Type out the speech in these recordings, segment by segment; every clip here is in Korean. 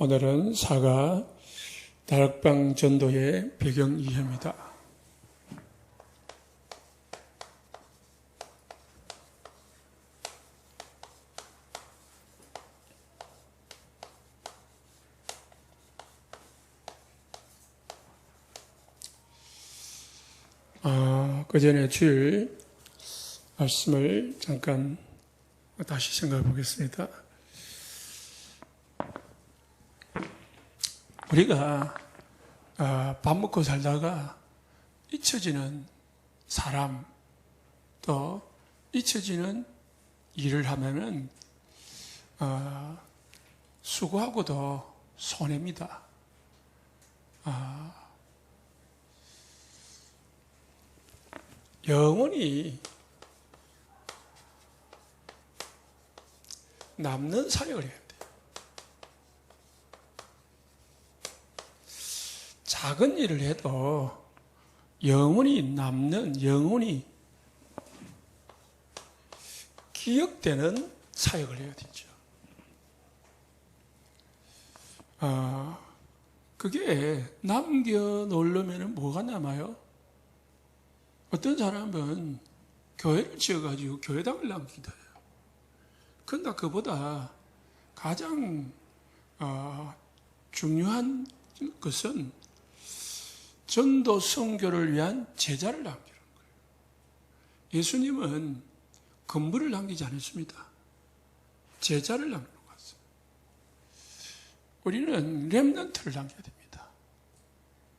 오늘은 사가 다락방 전도의 배경 이해입니다. 그 전에 주일 말씀을 잠깐 다시 생각해 보겠습니다. 우리가 밥 먹고 살다가 잊혀지는 사람, 또 잊혀지는 일을 하면은 수고하고도 손해입니다. 영원히 남는 사역을 해야 돼요. 작은 일을 해도 영원히 남는, 영원히 기억되는 사역을 해야 되죠. 그게 남겨놓으려면 뭐가 남아요? 어떤 사람은 교회를 지어가지고 교회당을 남기다 해요. 그러나 그보다 가장 중요한 것은 전도 선교를 위한 제자를 남기는 거예요. 예수님은 건물을 남기지 않았습니다. 제자를 남기는 것 같습니다. 우리는 렘넌트를 남겨야 됩니다.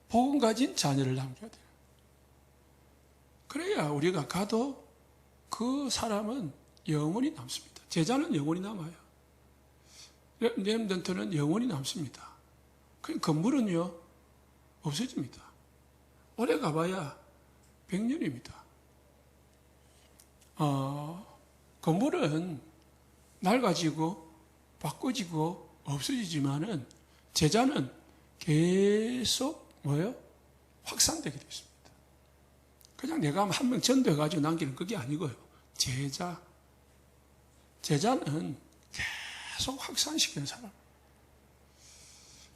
복음 가진 자녀를 남겨야 돼요. 그래야 우리가 가도 그 사람은 영원히 남습니다. 제자는 영원히 남아요. 렘넌트는 영원히 남습니다. 그 건물은요 없어집니다. 오래 가봐야 100년입니다. 건물은 낡아지고 바꿔지고 없어지지만은 제자는 계속 확산되게 되어 있습니다. 그냥 내가 한 명 전도해가지고 남기는 그게 아니고요. 제자는 계속 확산시키는 사람.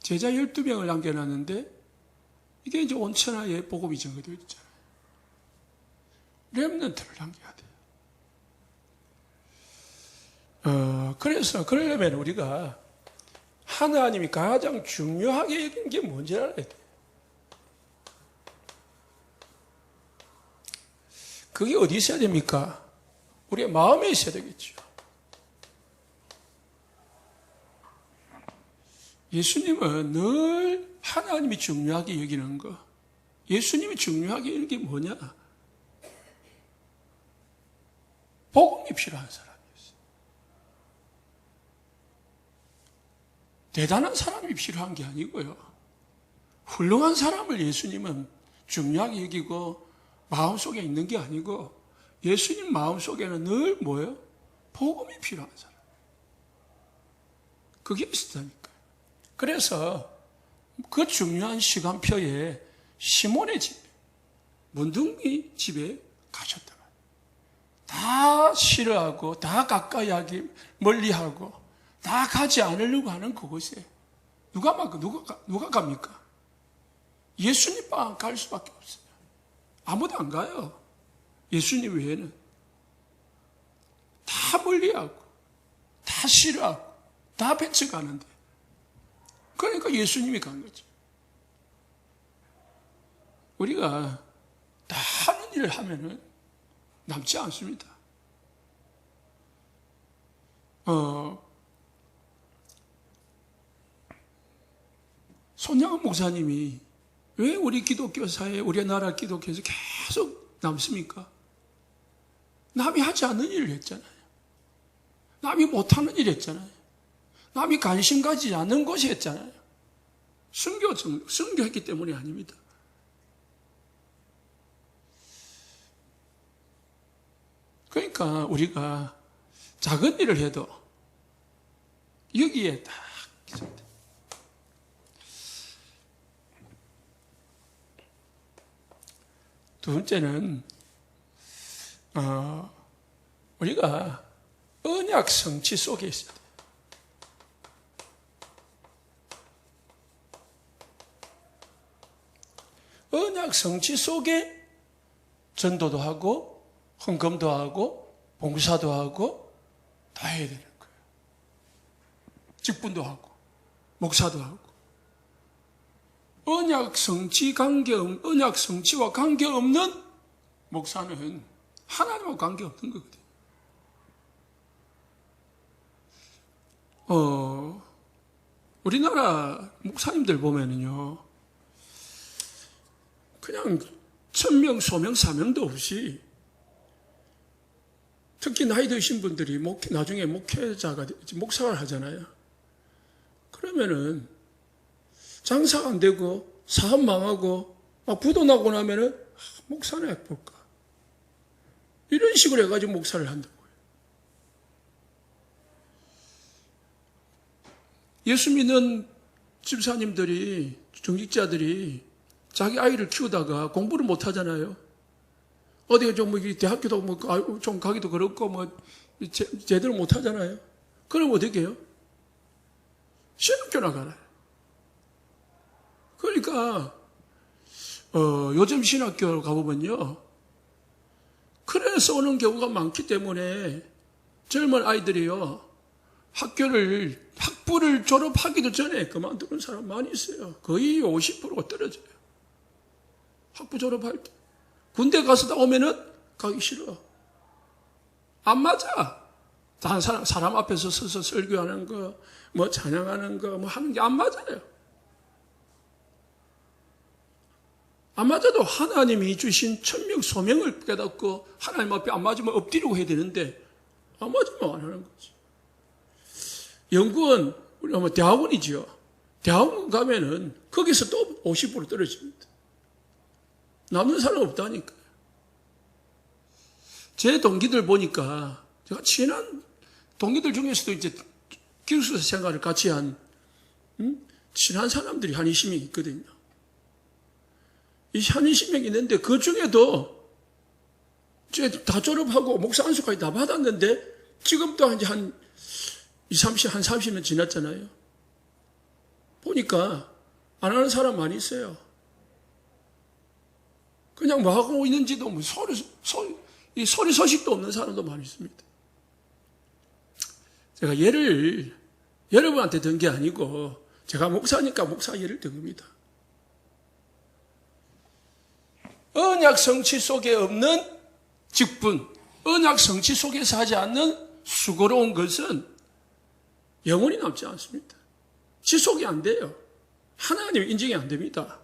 제자 12명을 남겨놨는데 이게 이제 온 천하에 복음이 전개되어 있잖아요. 렘넌트를 남겨야 돼요. 그래서 그러려면 우리가 하나님이 가장 중요하게 여긴 게 뭔지 알아야 돼요. 그게 어디 있어야 됩니까? 우리의 마음에 있어야 되겠죠. 예수님은 늘 하나님이 중요하게 여기는 거, 예수님이 중요하게 여기는 게 뭐냐? 복음이 필요한 사람이었어요. 대단한 사람이 필요한 게 아니고요. 훌륭한 사람을 예수님은 중요하게 여기고 마음속에 있는 게 아니고 예수님 마음속에는 늘 복음이 필요한 사람. 그게 있었다니까요. 그래서 그 중요한 시간표에 시몬의 집, 문둥이 집에 가셨단 말이에요. 다 싫어하고, 다 가까이 하기, 멀리 하고, 다 가지 않으려고 하는 그곳에 누가 갑니까? 예수님만 갈 수밖에 없어요. 아무도 안 가요. 예수님 외에는. 다 멀리하고, 다 싫어하고, 다 배척하는데. 그러니까 예수님이 간 거죠. 우리가 다 하는 일을 하면은 남지 않습니다. 손양원 목사님이 왜 우리 기독교 사회, 우리나라 기독교에서 계속 남습니까? 남이 하지 않는 일을 했잖아요. 남이 못하는 일을 했잖아요. 남이 관심 가지지 않는 것이 했잖아요. 순교했기 때문이 아닙니다. 그러니까 우리가 작은 일을 해도 여기에 딱 기술돼. 두 번째는 우리가 언약 성취 속에 있어야 돼요. 언약 성취 속에 전도도 하고 헌금도 하고 봉사도 하고 다 해야 되는 거예요. 직분도 하고 목사도 하고. 언약 성취와 관계없는 목사는 하나님과 관계없는 거거든요. 우리나라 목사님들 보면은요, 그냥 천명, 소명, 사명도 없이, 특히 나이 드신 분들이 나중에 목사를 하잖아요. 그러면은 장사가 안 되고 사업 망하고 막 부도 나고 나면은 목사나 해볼까, 이런 식으로 해가지고 목사를 한다고요. 예수 믿는 집사님들이, 중직자들이 자기 아이를 키우다가 공부를 못 하잖아요. 어디가 좀 대학교도 좀 가기도 그렇고 제대로 못 하잖아요. 그럼 어떻게 해요? 신학교 나가라. 그러니까 요즘 신학교 가보면요, 그래서 오는 경우가 많기 때문에 젊은 아이들이요, 학부를 졸업하기도 전에 그만두는 사람 많이 있어요. 거의 50%가 떨어져요. 학부 졸업할 때. 군대 가서 나오면은 가기 싫어. 안 맞아. 다른 사람 앞에서 서서 설교하는 거, 찬양하는 거, 하는 게 안 맞아요. 안 맞아도 하나님이 주신 천명, 소명을 깨닫고 하나님 앞에 안 맞으면 엎드리고 해야 되는데, 안 맞으면 안 하는 거지. 연구원, 우리 대학원이죠. 대학원 가면은 거기서 또 50% 떨어집니다. 남는 사람 없다니까요. 제 동기들 보니까, 제가 친한 동기들 중에서도 이제 기숙사 생활을 같이 한, 친한 사람들이 한 20명 있거든요. 이 한 20명 있는데, 그 중에도, 다 졸업하고 목사 안수까지 다 받았는데, 지금도 이제 한 30년 지났잖아요. 보니까, 안 하는 사람 많이 있어요. 그냥 뭐 하고 있는지도 소리 소식도 없는 사람도 많이 있습니다. 제가 예를 여러분한테 든 게 아니고 제가 목사니까 목사 예를 든 겁니다. 언약 성취 속에 없는 직분, 언약 성취 속에서 하지 않는 수고로운 것은 영원히 남지 않습니다. 지속이 안 돼요. 하나님 인정이 안 됩니다.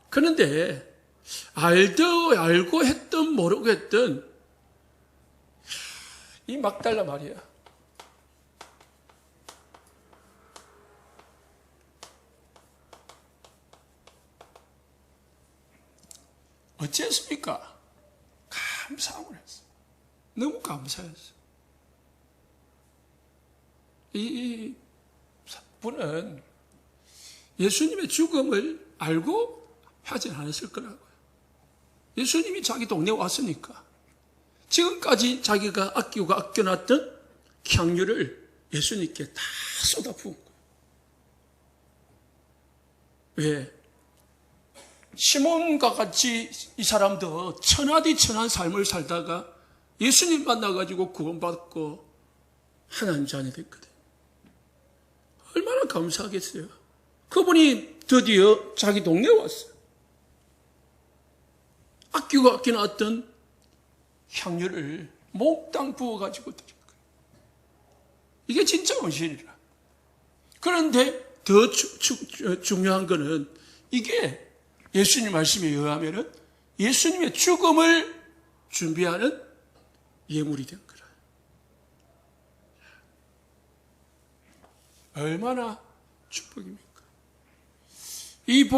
그런데 알고 했든 모르고 했든 이 막달라 말이야. 어찌했습니까? 감사함을 했어. 너무 감사했어. 이 분은 예수님의 죽음을 알고 하지 않았을 거라고요. 예수님이 자기 동네에 왔으니까 지금까지 자기가 아껴놨던 향유를 예수님께 다 쏟아부은 거예요. 왜? 시몬과 같이 이 사람도 천하디 천한 삶을 살다가 예수님 만나가지고 구원받고 하나님 자녀 됐거든요. 얼마나 감사하겠어요. 그분이 드디어 자기 동네에 왔어요. 아껴놨던 향유를 몽땅 부어가지고 드린 거예요. 이게 진짜 헌신이라. 그런데 더 중요한 거는 이게 예수님 말씀에 의하면은 예수님의 죽음을 준비하는 예물이 된 거라. 얼마나 축복입니까? 이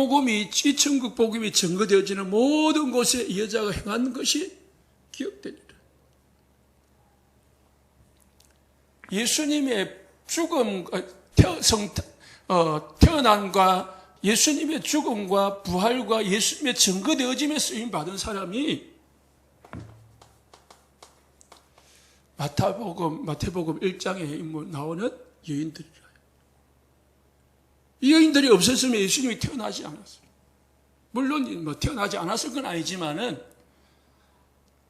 천국 복음이 증거되어지는 모든 곳에 이 여자가 행한 것이 기억되리라. 예수님의 죽음, 태어남과 예수님의 죽음과 부활과 예수님의 증거되어짐에 쓰임받은 사람이 마태복음 1장에 나오는 여인들이라. 이 여인들이 없었으면 예수님이 태어나지 않았어요. 물론 뭐 태어나지 않았을 건 아니지만은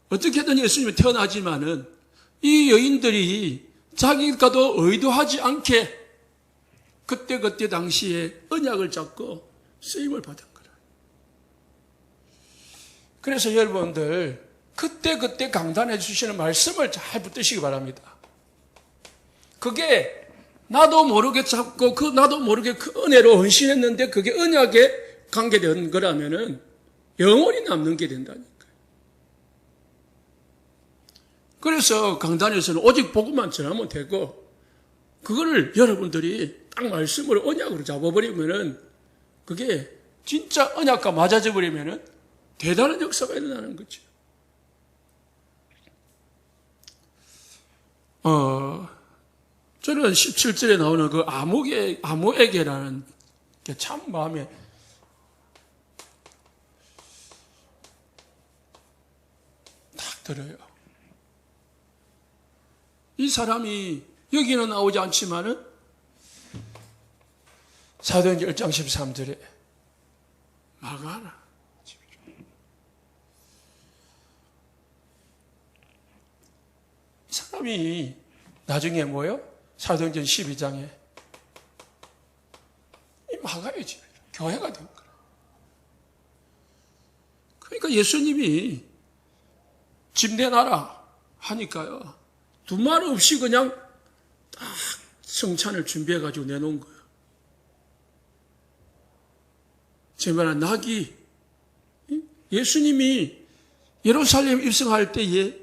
어떻게든 예수님이 태어나지만은 이 여인들이 자기가도 의도하지 않게 그때 당시에 언약을 잡고 쓰임을 받은 거라. 그래서 여러분들 그때 강단해 주시는 말씀을 잘 붙드시기 바랍니다. 그게 나도 모르게 잡고 나도 모르게 그 은혜로 헌신했는데 그게 언약에 관계된 거라면은 영원히 남는 게 된다니까요. 그래서 강단에서는 오직 복음만 전하면 되고 그거를 여러분들이 딱 말씀으로 언약으로 잡아버리면은 그게 진짜 언약과 맞아져 버리면은 대단한 역사가 일어나는 거죠. 저는 17절에 나오는 그 아모에게라는 게 참 마음에 딱 들어요. 이 사람이 여기는 나오지 않지만은 사도행전 1장 13절에 마가라 이 사람이 나중에 뭐요? 사도행전 12장에 이 마가의 집 교회가 된 거라. 그러니까 예수님이 집 내놔라 하니까요. 두말 없이 그냥 딱 성찬을 준비해가지고 내놓은 거예요. 제 말은 낙이 예수님이 예루살렘 입성할 때에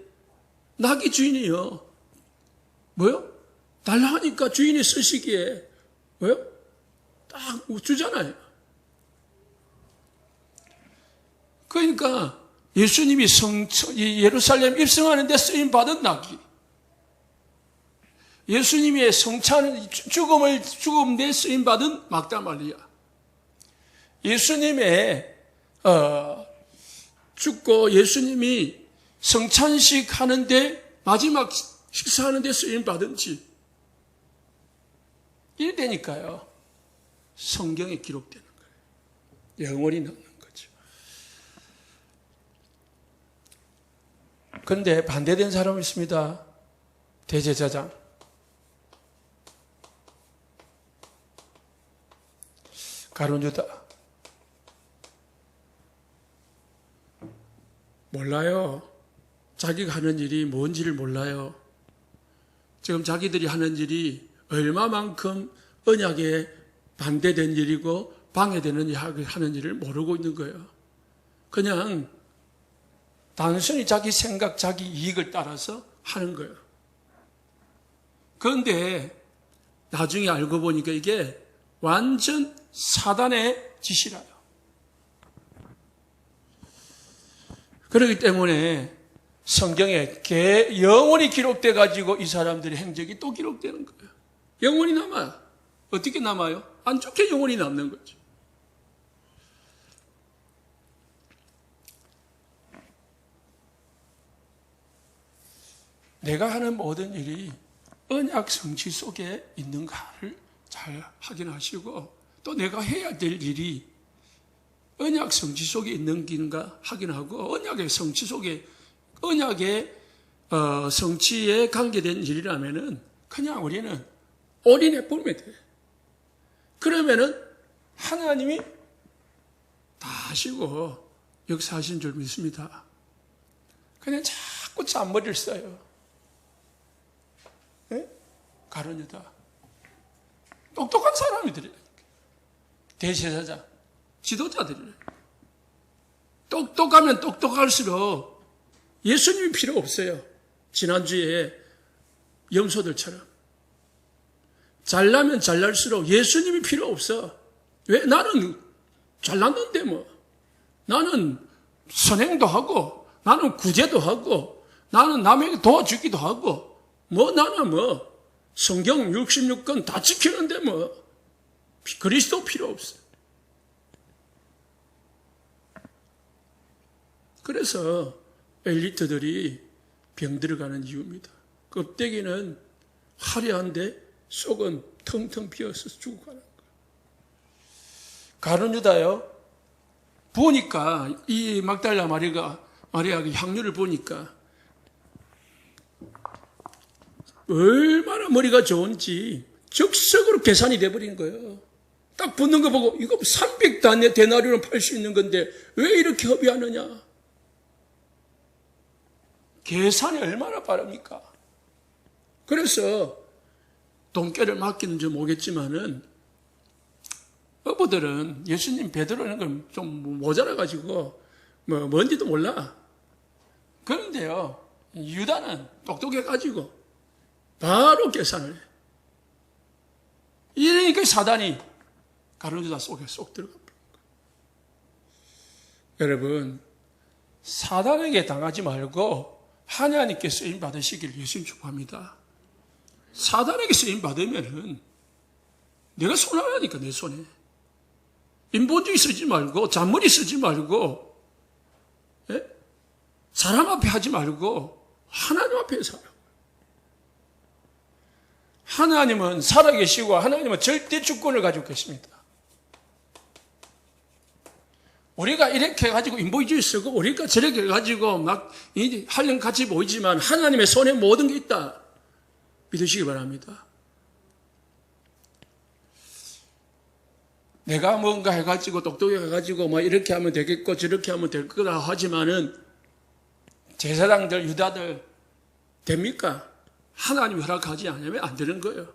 낙이 주인이요. 뭐요? 달라 하니까 주인이 쓰시기에 뭐요? 딱 주잖아요. 그러니까 예수님이 예루살렘 입성하는 데 쓰임 받은 낙이 예수님의 성찬 죽음 내 쓰임 받은 막다 마리아 예수님의 죽고 예수님이 성찬식 하는데 마지막 식사하는데 쓰임 받은 집 이래 되니까요. 성경에 기록되는 거예요. 영원히 남는 거죠. 그런데 반대된 사람이 있습니다. 대제사장. 가룟유다. 몰라요. 자기가 하는 일이 뭔지를 몰라요. 지금 자기들이 하는 일이 얼마만큼 언약에 반대된 일이고 방해되는 하는 일을 모르고 있는 거예요. 그냥 단순히 자기 생각, 자기 이익을 따라서 하는 거예요. 그런데 나중에 알고 보니까 이게 완전 사단의 짓이라요. 그렇기 때문에 성경에 영원히 기록돼 가지고 이 사람들의 행적이 또 기록되는 거예요. 영원히 남아요. 어떻게 남아요? 안 좋게 영원히 남는 거죠. 내가 하는 모든 일이 언약 성취 속에 있는가를 잘 확인하시고 또 내가 해야 될 일이 언약 성취 속에 있는 긴가 확인하고 언약의 성취 속에 언약의 성취에 관계된 일이라면은 그냥 우리는 올인해 보면 돼. 그러면은 하나님이 다 하시고 역사하신 줄 믿습니다. 그냥 자꾸 잔머리를 써요. 네? 가룟유다. 똑똑한 사람이들이에요. 대제사장, 지도자들이에요. 똑똑하면 똑똑할수록 예수님이 필요 없어요. 지난주에 염소들처럼. 잘나면 잘날수록 예수님이 필요 없어. 왜? 나는 잘났는데 뭐. 나는 선행도 하고, 나는 구제도 하고, 나는 남에게 도와주기도 하고, 나는 성경 66권 다 지키는데 그리스도 필요 없어. 그래서 엘리트들이 병들어가는 이유입니다. 껍데기는 화려한데 속은 텅텅 비어서 죽어가는 거예요. 가룟유다요. 보니까 이 막달라 마리아가 향유를 보니까 얼마나 머리가 좋은지 적석으로 계산이 돼버린 거예요. 딱 붙는 거 보고 이거 300데나리온은 팔 수 있는 건데 왜 이렇게 허비하느냐. 계산이 얼마나 빠릅니까? 그래서 돈깨를 맡기는지 모르겠지만은 어부들은 예수님 베드로는 걸 좀 모자라가지고 뭐 뭔지도 몰라. 그런데요, 유다는 똑똑해가지고 바로 계산을 해. 이러니까 사단이 가룟유다 속에 쏙 들어가 버린 거예요. 여러분, 사단에게 당하지 말고 하나님께 쓰임 받으시길 예수님 축복합니다. 사단에게 쓰임 받으면은 내가 손하라니까, 내 손에. 인본주의 쓰지 말고, 잔머리 쓰지 말고, 예? 사람 앞에 하지 말고, 하나님 앞에 살아. 하나님은 살아계시고, 하나님은 절대 주권을 가지고 계십니다. 우리가 이렇게 해가지고 인본주의 쓰고, 우리가 저렇게 해가지고 막, 하려면 같이 보이지만, 하나님의 손에 모든 게 있다. 믿으시기 바랍니다. 내가 뭔가 해가지고 똑똑해가지고 뭐 이렇게 하면 되겠고 저렇게 하면 될 거다 하지만은 제사장들 유다들 됩니까? 하나님이 허락하지 않으면 안 되는 거예요.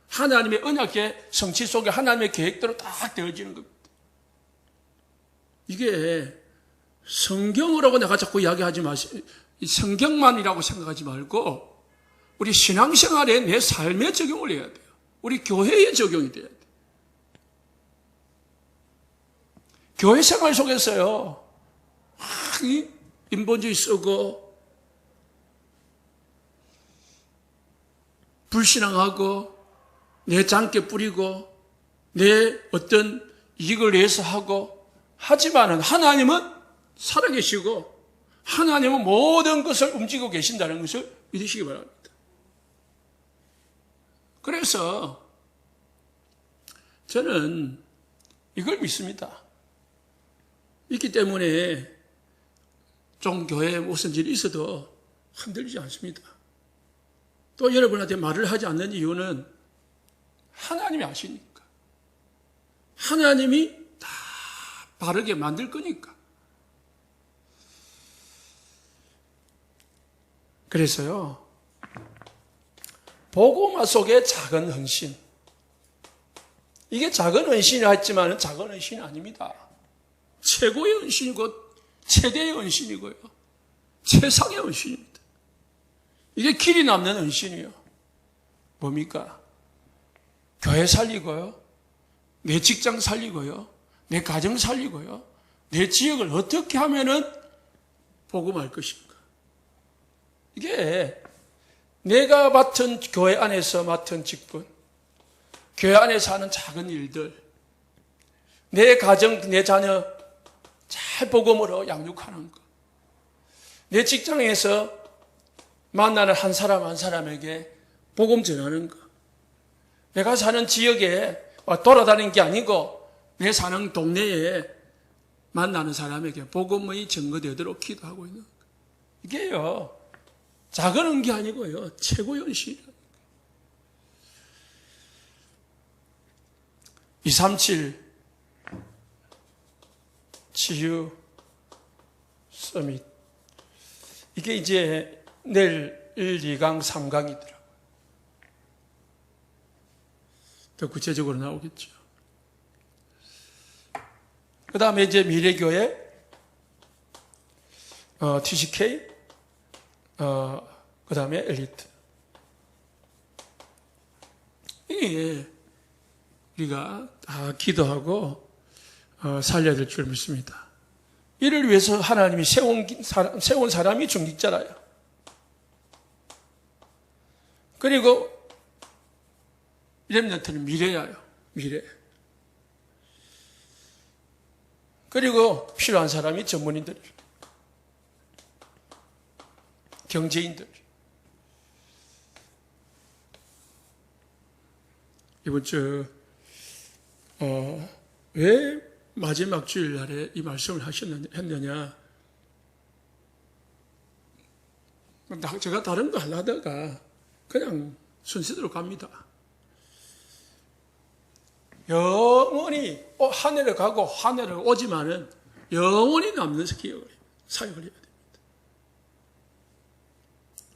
하나님의 언약의 성취 속에 하나님의 계획대로 딱 되어지는 겁니다. 이게 성경으로고 내가 자꾸 이야기하지 마세요. 성경만이라고 생각하지 말고 우리 신앙생활에 내 삶에 적용을 해야 돼요. 우리 교회에 적용이 돼야 돼요. 교회 생활 속에서요, 인본주의 쓰고, 불신앙하고, 내 장께 뿌리고, 내 어떤 이익을 위해서 하고, 하지만은 하나님은 살아계시고, 하나님은 모든 것을 움직이고 계신다는 것을 믿으시기 바랍니다. 그래서 저는 이걸 믿습니다. 있기 때문에 좀 교회에 무슨 일이 있어도 흔들리지 않습니다. 또 여러분한테 말을 하지 않는 이유는 하나님이 아시니까. 하나님이 다 바르게 만들 거니까. 그래서요, 복음화 속의 작은 헌신. 이게 작은 헌신이라 했지만 작은 헌신이 아닙니다. 최고의 헌신이고 최대의 헌신이고요. 최상의 헌신입니다. 이게 길이 남는 헌신이에요. 뭡니까? 교회 살리고요. 내 직장 살리고요. 내 가정 살리고요. 내 지역을 어떻게 하면은 복음할 것인가. 이게 내가 맡은 교회 안에서 맡은 직분, 교회 안에서 하는 작은 일들, 내 가정, 내 자녀 잘 복음으로 양육하는 것. 내 직장에서 만나는 한 사람 한 사람에게 복음 전하는 것. 내가 사는 지역에 돌아다니는 게 아니고 내 사는 동네에 만나는 사람에게 복음의 증거되도록 기도하고 있는 것. 이게요, 작은 게 아니고요, 최고의 헌신이에요. 237 치유 서밋. 이게 이제 내일 1, 2강, 3강이더라고요. 더 구체적으로 나오겠죠. 그 다음에 이제 미래교회, TCK, 그 다음에 엘리트. 이게 우리가 다 기도하고 살려야 될 줄 믿습니다. 이를 위해서 하나님이 세운 사람이 중직자라요. 그리고 렘넌트는 미래야요. 미래. 그리고 필요한 사람이 전문인들, 경제인들. 이번 주 왜 마지막 주일날에 이 말씀을 했느냐? 제가 다른 거 하려다가 그냥 순서대로 갑니다. 영원히 하늘에 가고 하늘에 오지만은 영원히 남는 사역을 해야 됩니다.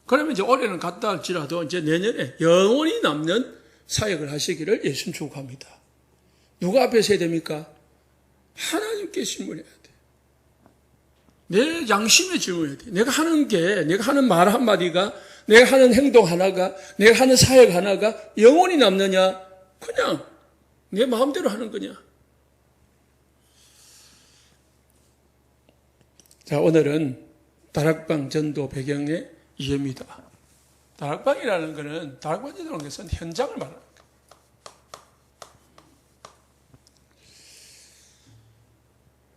그러면 이제 올해는 갔다 할지라도 이제 내년에 영원히 남는 사역을 하시기를 예수님 축복합니다. 누가 앞에서 해야 됩니까? 하나님께 질문해야 돼. 내 양심에 질문해야 돼. 내가 하는 말 한마디가, 내가 하는 행동 하나가, 내가 하는 사역 하나가 영원히 남느냐? 그냥 내 마음대로 하는 거냐? 자, 오늘은 다락방 전도 배경의 이해입니다. 다락방이라는 것은, 다락방 전도라는 것은 현장을 말하는 거예요.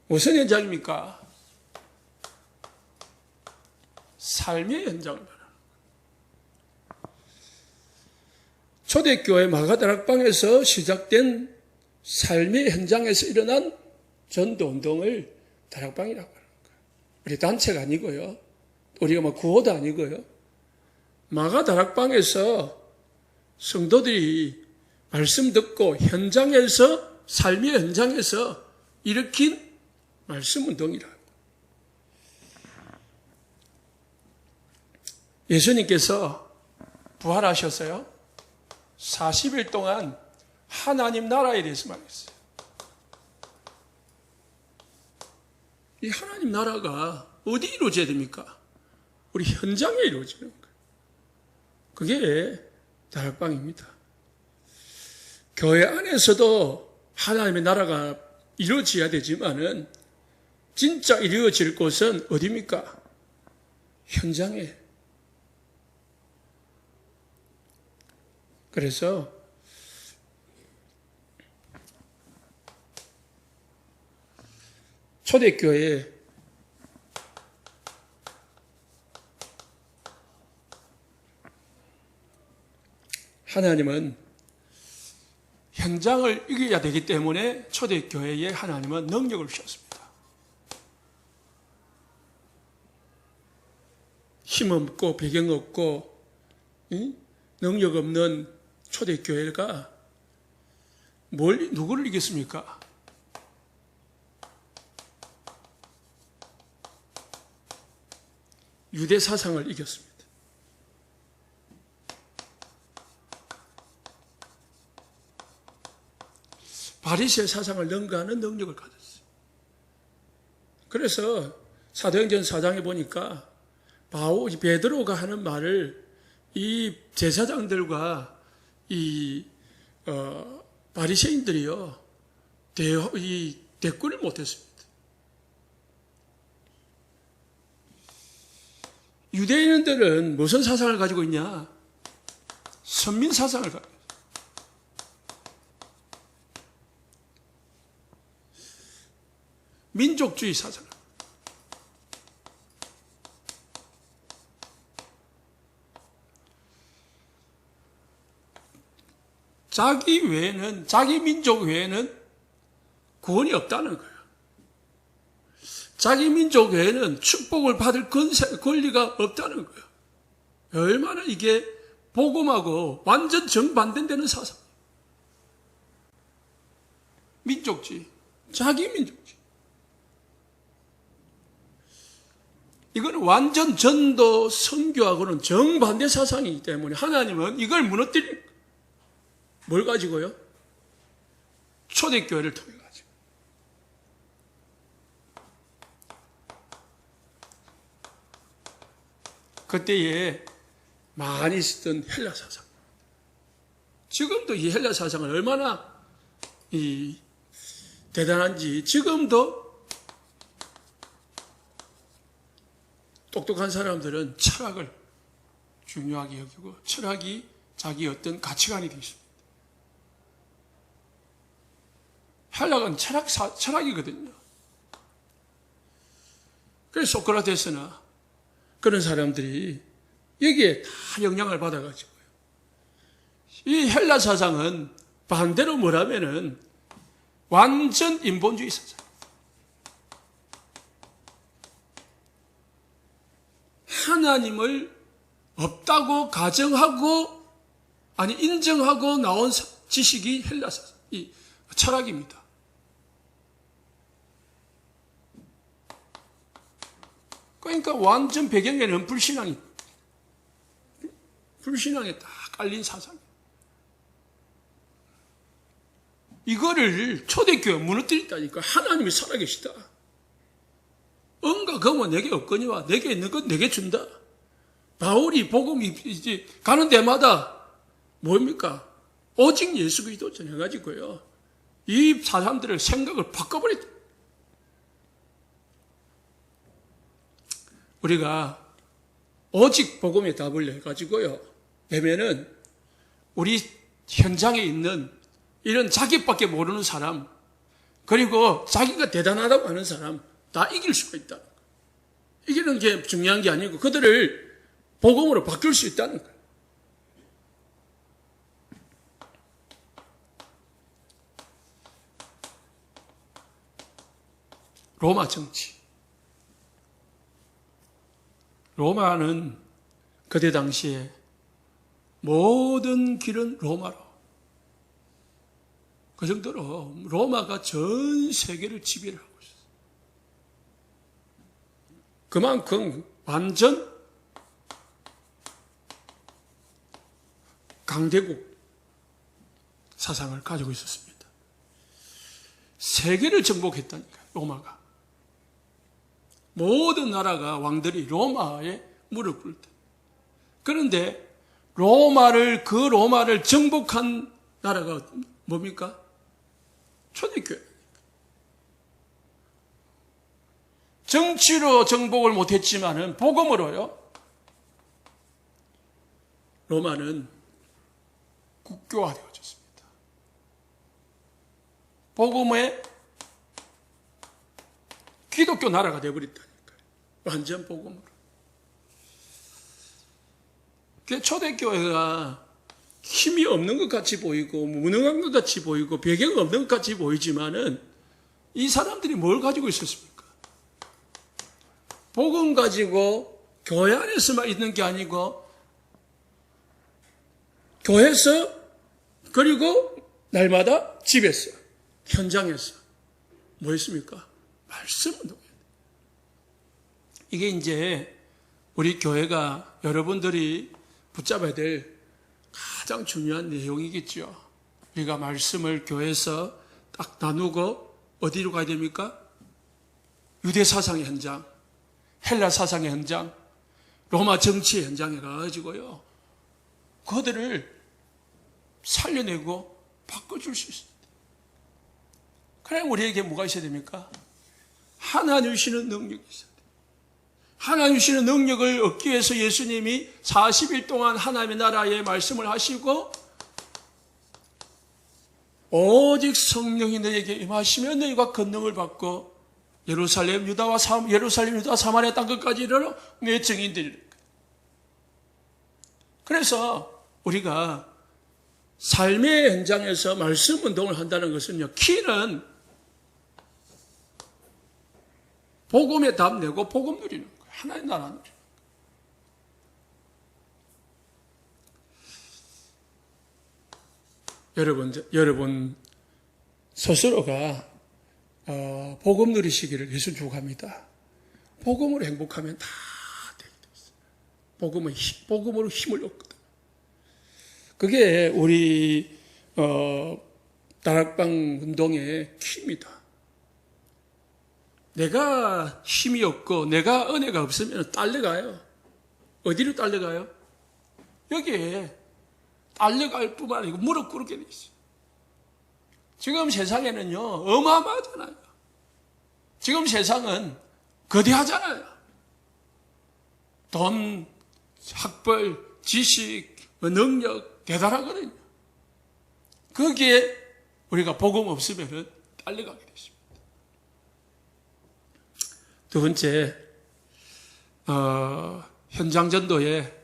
무슨 현장입니까? 삶의 현장을 말하는 거예요. 초대교회 마가다락방에서 시작된 삶의 현장에서 일어난 전도운동을 다락방이라고 하는 거예요. 우리 단체가 아니고요. 우리가 구호도 아니고요. 마가다락방에서 성도들이 말씀 듣고 현장에서, 삶의 현장에서 일으킨 말씀운동이라고. 예수님께서 부활하셨어요. 40일 동안 하나님 나라에 대해서 말했어요. 이 하나님 나라가 어디 이루어져야 됩니까? 우리 현장에 이루어지는 거예요. 그게 다락방입니다. 교회 안에서도 하나님의 나라가 이루어져야 되지만은 진짜 이루어질 곳은 어디입니까? 현장에. 그래서 초대교회 하나님은 현장을 이겨야 되기 때문에 초대교회에 하나님은 능력을 주셨습니다. 힘없고 배경 없고 능력 없는 초대교회가 누구를 이겼습니까? 유대 사상을 이겼습니다. 바리새의 사상을 능가하는 능력을 가졌어요. 그래서 사도행전 4장에 보니까 베드로가 하는 말을 이 제사장들과 이 바리새인들이요 대꾸를 못했습니다. 유대인들은 무슨 사상을 가지고 있냐? 선민 사상을 가지고 있어요. 민족주의 사상. 자기 민족 외에는 구원이 없다는 거예요. 자기 민족 외에는 축복을 받을 권리가 없다는 거예요. 얼마나 이게 복음하고 완전 정반대되는 사상. 민족주의, 자기 민족주의. 이건 완전 전도 선교하고는 정반대 사상이기 때문에 하나님은 이걸 무너뜨리는 거예요. 뭘 가지고요? 초대교회를 통해 가지고. 그때에 많이 있었던 헬라 사상. 지금도 이 헬라 사상을 얼마나 대단한지 지금도 똑똑한 사람들은 철학을 중요하게 여기고 철학이 자기 어떤 가치관이 되어 있습니다. 헬라는 철학이거든요. 그래서 소크라테스나 그런 사람들이 여기에 다 영향을 받아가지고요. 이 헬라 사상은 반대로 뭐라면은 완전 인본주의 사상. 하나님을 없다고 가정하고, 아니, 인정하고 나온 지식이 헬라 사상, 이 철학입니다. 그러니까 완전 배경에는 불신앙에 딱 깔린 사상. 이거를 초대교회 무너뜨렸다니까. 하나님이 살아계시다. 은과 금은 내게 없거니와 내게 있는 건 내게 준다. 바울이 복음이 이제 가는 데마다 뭡니까? 오직 예수 그리스도 전해가지고요. 이 사람들의 생각을 바꿔버렸다. 우리가 오직 복음의 답을 내가지고요. 내면은 우리 현장에 있는 이런 자기밖에 모르는 사람, 그리고 자기가 대단하다고 하는 사람 다 이길 수가 있다. 이기는 게 중요한 게 아니고 그들을 복음으로 바뀔 수 있다는 거예요. 로마 정치. 로마는 그때 당시에 모든 길은 로마로. 그 정도로 로마가 전 세계를 지배를 하고 있었어요. 그만큼 완전 강대국 사상을 가지고 있었습니다. 세계를 정복했다니까요, 로마가. 모든 나라가 왕들이 로마에 무릎 꿇을 때. 그런데 그 로마를 정복한 나라가 뭡니까? 초대교회. 정치로 정복을 못했지만은 복음으로요. 로마는 국교화되어졌습니다. 복음의 기독교 나라가 되어버렸다니까요. 완전 복음으로. 초대교회가 힘이 없는 것 같이 보이고 무능한 것 같이 보이고 배경 없는 것 같이 보이지만은 이 사람들이 뭘 가지고 있었습니까? 복음 가지고 교회 안에서만 있는 게 아니고 교회에서 그리고 날마다 집에서 현장에서 뭐 했습니까? 말씀 운동이에요. 이게 이제 우리 교회가 여러분들이 붙잡아야 될 가장 중요한 내용이겠죠. 우리가 말씀을 교회에서 딱 나누고 어디로 가야 됩니까? 유대 사상의 현장, 헬라 사상의 현장, 로마 정치의 현장에 가가지고요. 그들을 살려내고 바꿔줄 수 있습니다. 그럼 우리에게 뭐가 있어야 됩니까? 하나님 주시는 능력이 있어야 돼요. 하나님 주시는 능력을 얻기 위해서 예수님이 40일 동안 하나님의 나라의 말씀을 하시고 오직 성령이 너에게 임하시면 너희가 권능을 받고 예루살렘, 유다, 사마리아 땅끝까지 이르러 내 증인들이라. 그래서 우리가 삶의 현장에서 말씀 운동을 한다는 것은요, 키는 복음에 답 내고 복음 누리는 거예요. 하나의 나라 누리는 거예요. 여러분 스스로가 복음 누리시기를 예수 축복합니다. 복음으로 행복하면 다 되게 돼 있어요. 복음으로 힘을 얻거든. 그게 우리 다락방 운동의 키입니다. 내가 힘이 없고 내가 은혜가 없으면 딸려가요. 어디로 딸려가요? 여기에 딸려갈 뿐만 아니고 무릎 꿇게 돼 있어요. 지금 세상에는요 어마어마하잖아요. 지금 세상은 거대하잖아요. 돈, 학벌, 지식, 능력 대단하거든요. 거기에 우리가 복음 없으면 딸려가게 되십니다. 두 번째, 현장 전도의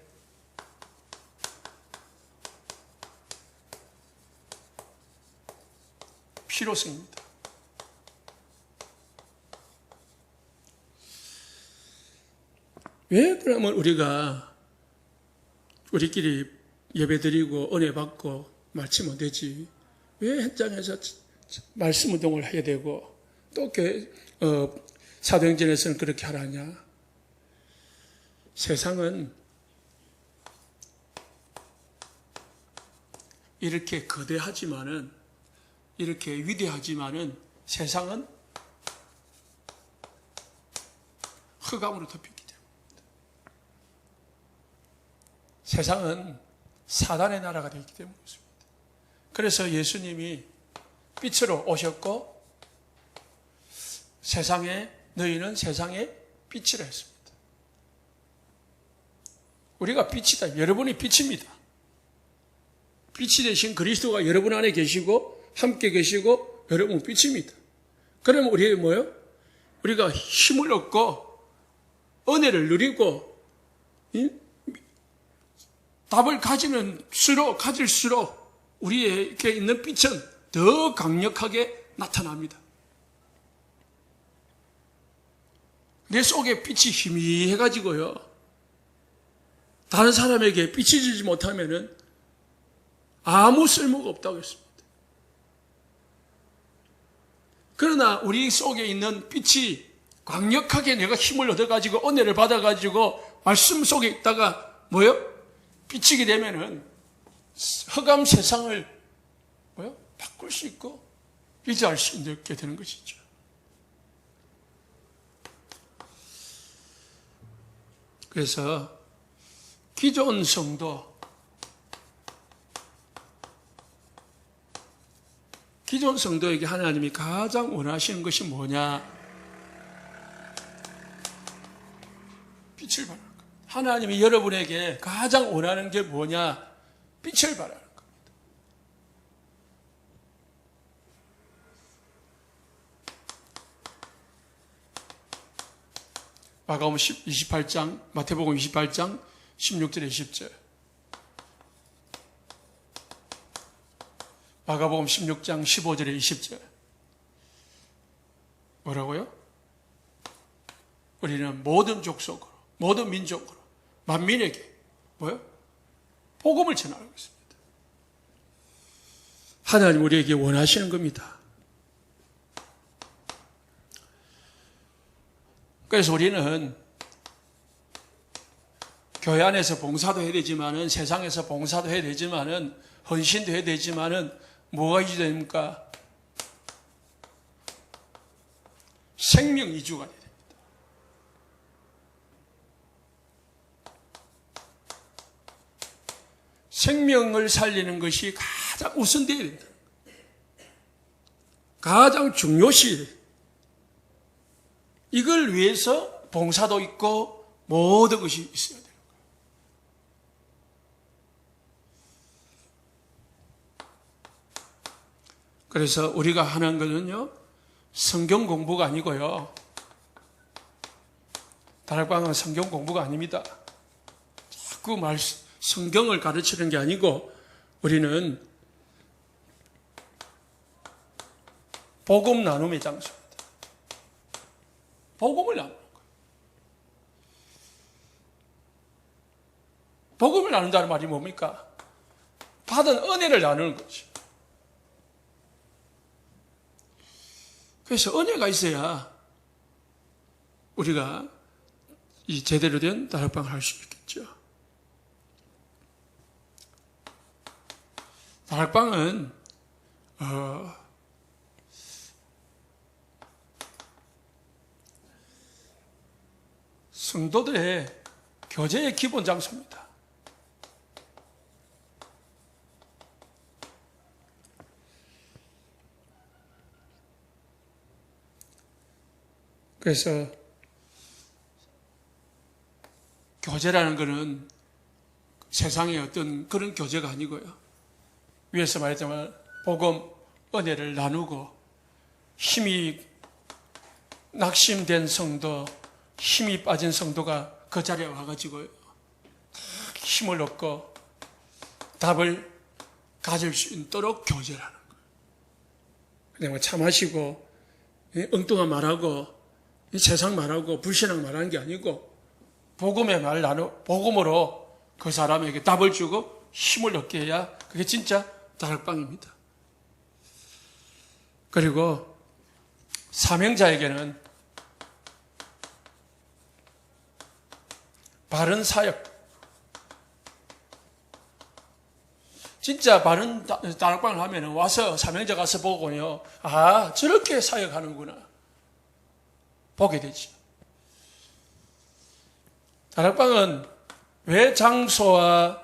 필요성입니다. 왜 그러면 우리끼리 예배드리고 은혜 받고 말씀 안 되지? 왜 현장에서 말씀 운동을 해야 되고 또 사도행전에서는 그렇게 하라냐? 세상은 이렇게 거대하지만은, 이렇게 위대하지만은 세상은 흑암으로 덮였기 때문입니다. 세상은 사단의 나라가 되기 때문입니다. 그래서 예수님이 빛으로 오셨고 너희는 세상의 빛이라 했습니다. 우리가 빛이다. 여러분이 빛입니다. 빛이 되신 그리스도가 여러분 안에 계시고 함께 계시고 여러분 빛입니다. 그러면 우리가 뭐예요? 우리가 힘을 얻고 은혜를 누리고 답을 가질수록 우리에게 있는 빛은 더 강력하게 나타납니다. 내 속에 빛이 희미해가지고요, 다른 사람에게 빛이 지지 못하면은 아무 쓸모가 없다고 했습니다. 그러나 우리 속에 있는 빛이 강력하게 내가 힘을 얻어가지고 은혜를 받아가지고 말씀 속에 있다가 비치게 되면은 흑암 세상을 바꿀 수 있고 리드할 수 있게 되는 것이죠. 그래서 기존 성도에게 하나님이 가장 원하시는 것이 뭐냐? 빛을 발하는 겁니다. 하나님이 여러분에게 가장 원하는 게 뭐냐? 빛을 발하는 겁니다. 마가복음 28장, 마태복음 28장 16절에 20절. 마가복음 16장 15절에 20절. 뭐라고요? 우리는 모든 족속으로, 모든 민족으로, 만민에게 복음을 전하고 있습니다. 하나님 우리에게 원하시는 겁니다. 그래서 우리는 교회 안에서 봉사도 해야 되지만은, 세상에서 봉사도 해야 되지만은, 헌신도 해야 되지만은, 뭐가 이주됩니까? 생명 이주가 돼야 됩니다. 생명을 살리는 것이 가장 우선되어야 된다. 가장 중요시 돼요. 이걸 위해서 봉사도 있고 모든 것이 있어야 돼요. 그래서 우리가 하는 것은요, 성경 공부가 아니고요, 다락방은 성경 공부가 아닙니다. 자꾸 성경을 가르치는 게 아니고 우리는 복음 나눔의 장소입니다. 복음을 나누는 거예요. 복음을 나눈다는 말이 뭡니까? 받은 은혜를 나누는 거지. 그래서 은혜가 있어야 우리가 이 제대로 된 다락방을 할 수 있겠죠. 다락방은 성도들의 교제의 기본 장소입니다. 그래서 교제라는 것은 세상의 어떤 그런 교제가 아니고요, 위에서 말했지만 복음, 은혜를 나누고 힘이 낙심된 성도, 힘이 빠진 성도가 그 자리에 와가지고 힘을 얻고 답을 가질 수 있도록 교제라는 거예요. 그냥 참하시고 엉뚱한 말하고 세상 말하고 불신앙 말하는 게 아니고 복음의 말 복음으로 그 사람에게 답을 주고 힘을 얻게 해야 그게 진짜 다락방입니다. 그리고 사명자에게는 바른 사역, 진짜 바른 다락방을 하면 와서 사명자 가서 보고요, 아, 저렇게 사역하는구나 보게 되죠. 다락방은 왜 장소와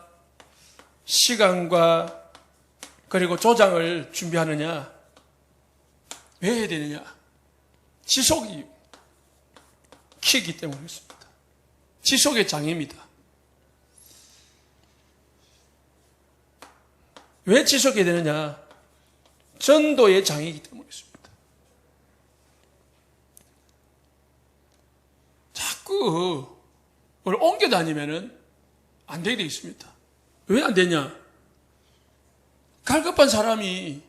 시간과 그리고 조장을 준비하느냐, 왜 해야 되느냐, 지속이 키이기 때문에 그렇습니다. 지속의 장입니다. 왜 지속해야 되느냐, 전도의 장이기 때문에 그렇습니다. 자꾸 옮겨 다니면은 안 되게 되어 있습니다. 왜 안 되냐? 갈급한 사람이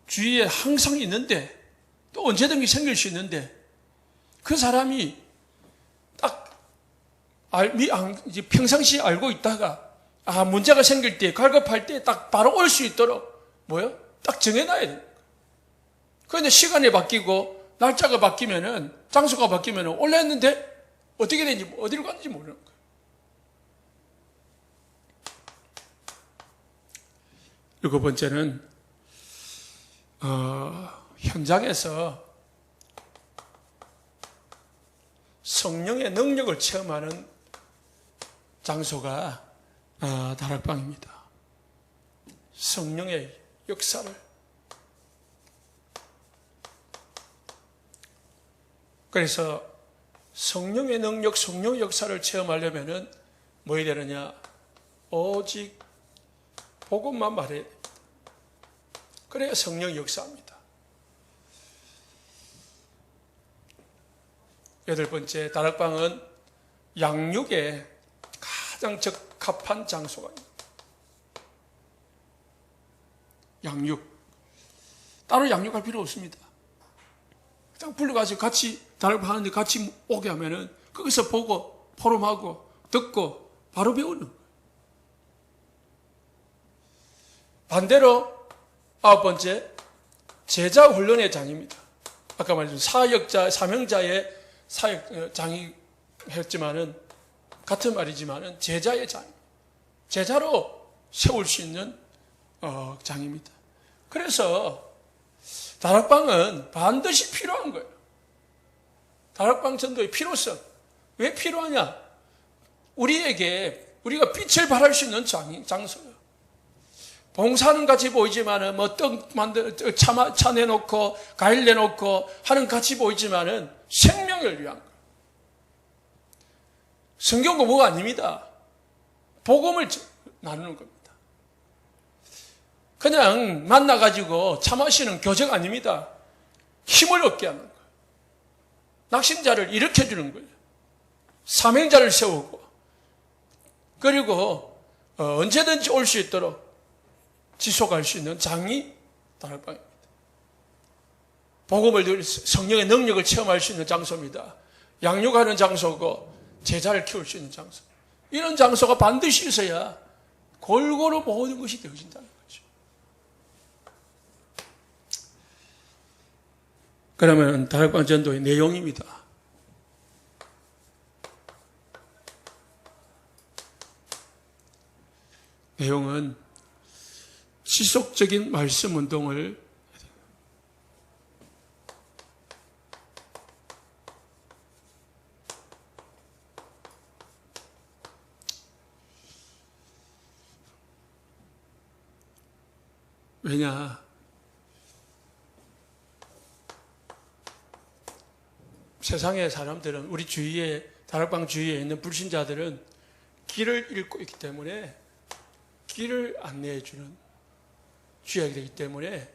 주위에 항상 있는데, 또 언제든지 생길 수 있는데, 그 사람이 딱 이제 평상시에 알고 있다가 문제가 생길 때, 갈급할 때 딱 바로 올 수 있도록 딱 정해놔야 돼요. 그런데 시간이 바뀌고 날짜가 바뀌면은, 장소가 바뀌면은 올랐는데 어떻게 되는지, 어디로 갔는지 모르는 거예요. 일곱 번째는 현장에서 성령의 능력을 체험하는 장소가 다락방입니다. 성령의 역사를, 그래서 성령의 능력, 성령의 역사를 체험하려면은 뭐 해야 되느냐? 오직 복음만 말해야 됩니다. 그래야 성령이 역사합니다. 여덟 번째, 다락방은 양육에 가장 적합한 장소가 있습니다. 양육. 따로 양육할 필요 없습니다. 딱 불러가지고 같이 다락방 하는데 같이 오게 하면은 거기서 보고 포럼하고 듣고 바로 배우는 거예요. 반대로 아홉 번째, 제자 훈련의 장입니다. 아까 말했던 사명자의 사역 장이 했지만은 같은 말이지만은 제자의 장, 제자로 세울 수 있는 장입니다. 그래서 다락방은 반드시 필요한 거예요. 다락방 전도의 필요성. 왜 필요하냐? 우리가 빛을 발할 수 있는 장소예요. 봉사는 같이 보이지만은 떡 차 내놓고 과일 내놓고 하는 같이 보이지만은 생명을 위한 거예요. 성경 공부가 아닙니다. 복음을 나누는 겁니다. 그냥 만나가지고 차 마시는 교제가 아닙니다. 힘을 얻게 하는 거예요. 낙심자를 일으켜주는 거예요. 사명자를 세우고, 그리고 언제든지 올 수 있도록 지속할 수 있는 장이 다락방입니다. 복음을, 성령의 능력을 체험할 수 있는 장소입니다. 양육하는 장소고 제자를 키울 수 있는 장소. 이런 장소가 반드시 있어야 골고루 모든 것이 되어진다는 거죠. 그러면 다락방 전도의 내용입니다. 내용은 지속적인 말씀 운동을 왜냐? 세상의 사람들은, 우리 주위에, 다락방 주위에 있는 불신자들은 길을 잃고 있기 때문에 길을 안내해 주는 주야가 되기 때문에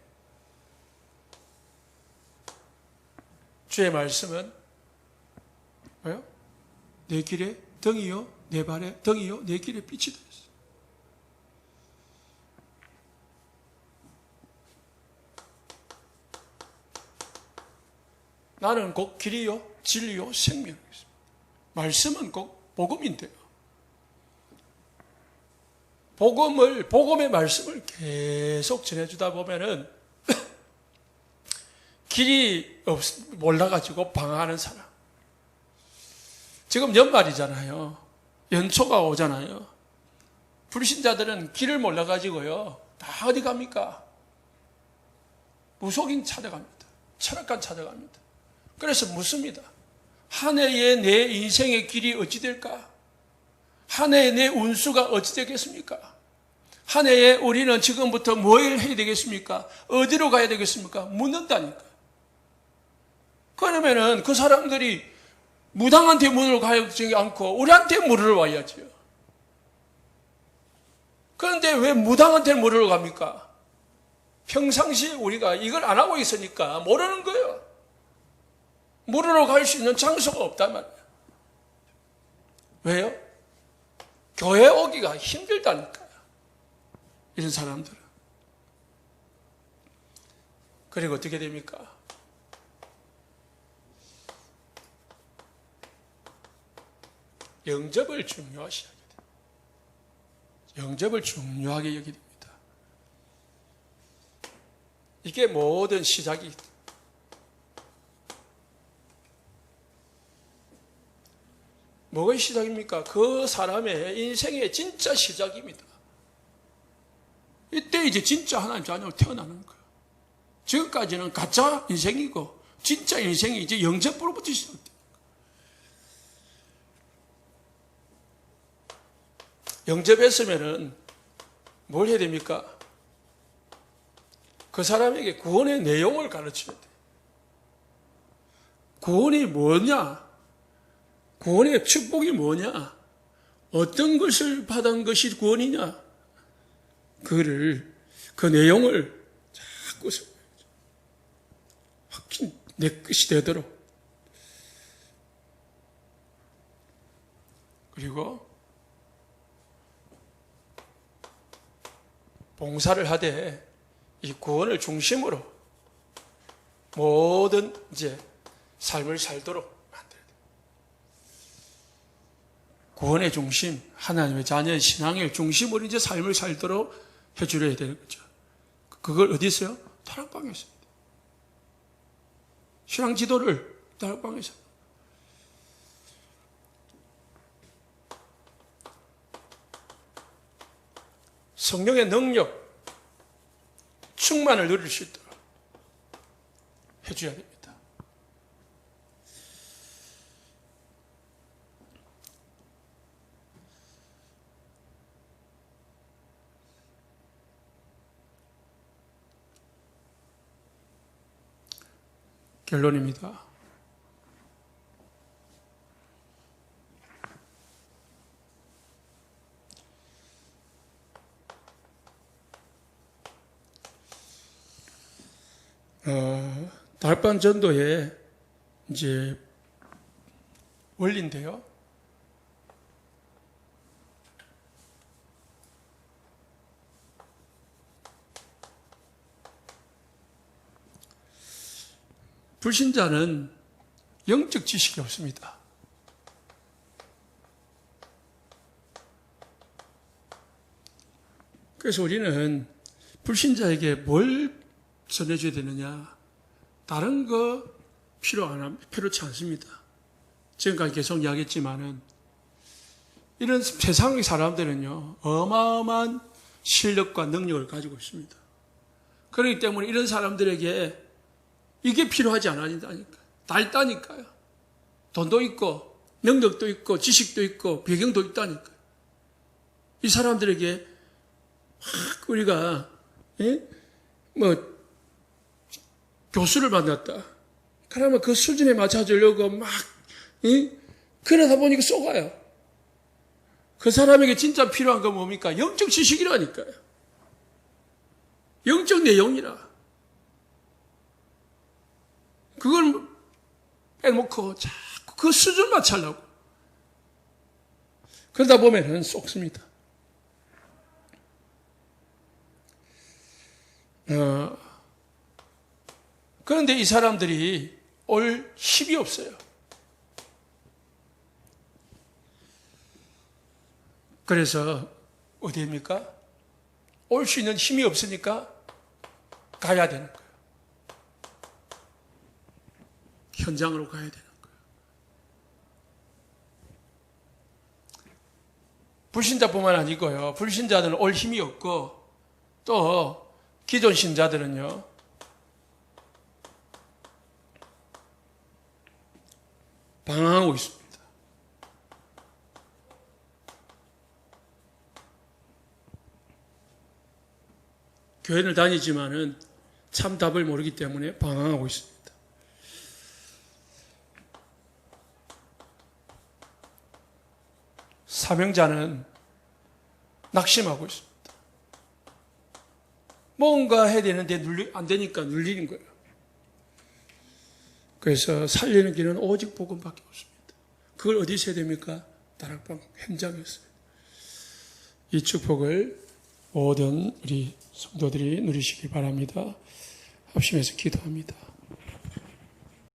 주의 말씀은 뭐요? 내 길에 등이요, 내 발에 등이요, 내 길에 빛이 되었어. 나는 곧 길이요, 진리요, 생명이었습니다. 말씀은 꼭 복음인데요. 복음의 말씀을 계속 전해주다 보면은 길이 몰라가지고 방황하는 사람. 지금 연말이잖아요. 연초가 오잖아요. 불신자들은 길을 몰라가지고요. 다 어디 갑니까? 무속인 찾아갑니다. 철학관 찾아갑니다. 그래서 묻습니다. 한 해에 내 인생의 길이 어찌 될까? 한 해에 내 운수가 어찌 되겠습니까? 한 해에 우리는 지금부터 뭘 해야 되겠습니까? 어디로 가야 되겠습니까? 묻는다니까. 그러면은 그 사람들이 무당한테 물으러 가지 않고 우리한테 물으러 와야지요. 그런데 왜 무당한테 물으러 갑니까? 평상시에 우리가 이걸 안 하고 있으니까 모르는 거예요. 물으러 갈 수 있는 장소가 없단 말이에요. 왜요? 교회 오기가 힘들다니까요. 이런 사람들은. 그리고 어떻게 됩니까? 영접을 중요하게 하게 됩니다. 영접을 중요하게 여기게 됩니다. 이게 모든 시작이 뭐가 시작입니까? 그 사람의 인생의 진짜 시작입니다. 이때 이제 진짜 하나님 자녀로 태어나는 거예요. 지금까지는 가짜 인생이고 진짜 인생이 이제 영접으로부터 시작돼요. 영접했으면은 뭘 해야 됩니까? 그 사람에게 구원의 내용을 가르쳐야 돼요. 구원이 뭐냐? 구원의 축복이 뭐냐? 어떤 것을 받은 것이 구원이냐? 그 내용을 자꾸 확신 내 것이 되도록. 그리고 봉사를 하되 이 구원을 중심으로 모든 이제 삶을 살도록 만들어야 돼요. 구원의 중심, 하나님의 자녀의 신앙의 중심으로 이제 삶을 살도록 해주려야 되는 거죠. 그걸 어디 있어요? 다락방에 있습니다. 신앙 지도를 다락방에서. 성령의 능력, 충만을 누릴 수 있도록 해줘야 됩니다. 결론입니다. 달반 전도의 이제 원리인데요. 불신자는 영적 지식이 없습니다. 그래서 우리는 불신자에게 뭘 전해줘야 되느냐? 다른 거 필요치 않습니다. 지금까지 계속 이야기했지만은 이런 세상의 사람들은요, 어마어마한 실력과 능력을 가지고 있습니다. 그렇기 때문에 이런 사람들에게 이게 필요하지 않아진다니까요. 다 있다니까요. 돈도 있고, 능력도 있고, 지식도 있고, 배경도 있다니까요. 이 사람들에게 막 우리가, 교수를 만났다. 그러면 그 수준에 맞춰주려고 막, 그러다 보니까 쏘가요. 그 사람에게 진짜 필요한 건 뭡니까? 영적 지식이라니까요. 영적 내용이라. 그걸 빼놓고 자꾸 그 수준 맞추려고. 그러다 보면은 쏙습니다. 그런데 이 사람들이 올 힘이 없어요. 그래서 어디입니까? 올 수 있는 힘이 없으니까 가야 되는 거예요. 현장으로 가야 되는 거예요. 불신자뿐만 아니고요. 불신자들은 올 힘이 없고 또 기존 신자들은요. 방황하고 있습니다. 교회를 다니지만은 참 답을 모르기 때문에 방황하고 있습니다. 사명자는 낙심하고 있습니다. 뭔가 해야 되는데 안 되니까 눌리는 거예요. 그래서 살리는 길은 오직 복음밖에 없습니다. 그걸 어디서 해야 됩니까? 다락방 현장에서. 이 축복을 모든 우리 성도들이 누리시기 바랍니다. 합심해서 기도합니다.